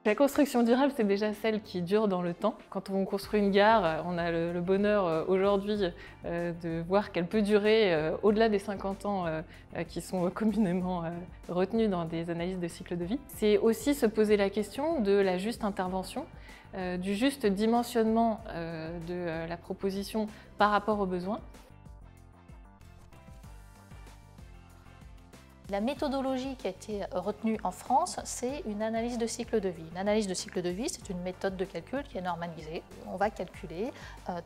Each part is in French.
La construction durable, c'est déjà celle qui dure dans le temps. Quand on construit une gare, on a le bonheur aujourd'hui de voir qu'elle peut durer au-delà des 50 ans qui sont communément retenus dans des analyses de cycle de vie. C'est aussi se poser la question de la juste intervention, du juste dimensionnement de la proposition par rapport aux besoins. La méthodologie qui a été retenue en France, c'est une analyse de cycle de vie. Une analyse de cycle de vie, c'est une méthode de calcul qui est normalisée. On va calculer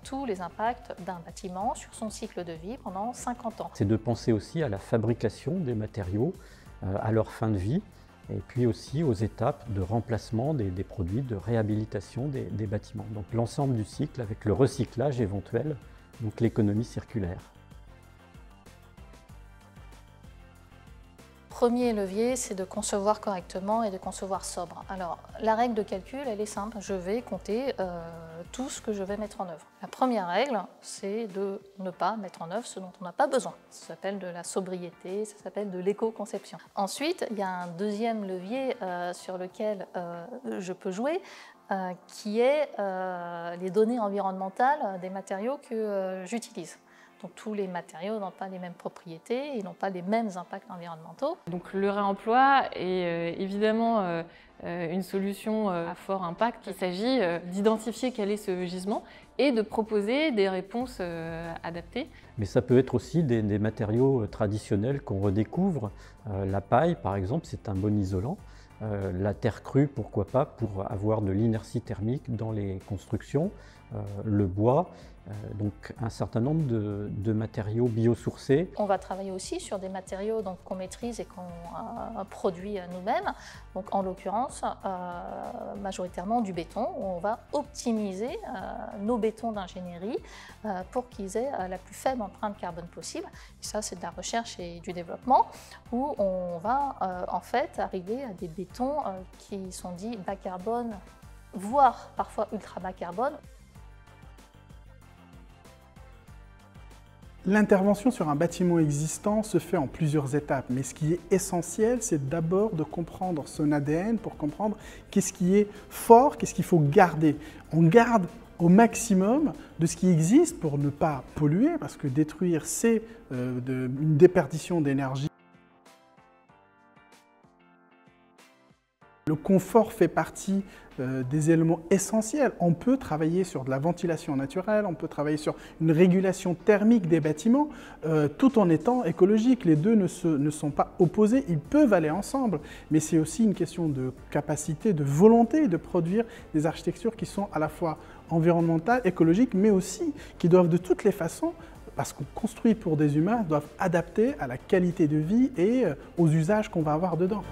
tous les impacts d'un bâtiment sur son cycle de vie pendant 50 ans. C'est de penser aussi à la fabrication des matériaux, à leur fin de vie, et puis aussi aux étapes de remplacement des produits, de réhabilitation des bâtiments. Donc l'ensemble du cycle avec le recyclage éventuel, donc l'économie circulaire. Premier levier, c'est de concevoir correctement et de concevoir sobre. Alors, la règle de calcul, elle est simple. Je vais compter tout ce que je vais mettre en œuvre. La première règle, c'est de ne pas mettre en œuvre ce dont on n'a pas besoin. Ça s'appelle de la sobriété, ça s'appelle de l'éco-conception. Ensuite, il y a un deuxième levier sur lequel je peux jouer, qui est les données environnementales des matériaux que j'utilise. Donc tous les matériaux n'ont pas les mêmes propriétés, ils n'ont pas les mêmes impacts environnementaux. Donc le réemploi est évidemment une solution à fort impact. Il s'agit d'identifier quel est ce gisement et de proposer des réponses adaptées. Mais ça peut être aussi des matériaux traditionnels qu'on redécouvre. La paille, par exemple, c'est un bon isolant. La terre crue, pourquoi pas, pour avoir de l'inertie thermique dans les constructions. Le bois, donc un certain nombre de matériaux biosourcés. On va travailler aussi sur des matériaux qu'on maîtrise et qu'on produit nous-mêmes. Donc en l'occurrence, majoritairement du béton, où on va optimiser nos bétons d'ingénierie pour qu'ils aient la plus faible empreinte carbone possible. Et ça, c'est de la recherche et du développement, où on va en fait arriver à des bétons qui sont dits bas carbone, voire parfois ultra bas carbone. L'intervention sur un bâtiment existant se fait en plusieurs étapes, mais ce qui est essentiel, c'est d'abord de comprendre son ADN pour comprendre qu'est-ce qui est fort, qu'est-ce qu'il faut garder. On garde au maximum de ce qui existe pour ne pas polluer, parce que détruire, c'est une déperdition d'énergie. Le confort fait partie des éléments essentiels. On peut travailler sur de la ventilation naturelle, on peut travailler sur une régulation thermique des bâtiments, tout en étant écologique. Les deux ne sont pas opposés, ils peuvent aller ensemble. Mais c'est aussi une question de capacité, de volonté de produire des architectures qui sont à la fois environnementales, écologiques, mais aussi qui doivent de toutes les façons, parce qu'on construit pour des humains, doivent adapter à la qualité de vie et aux usages qu'on va avoir dedans.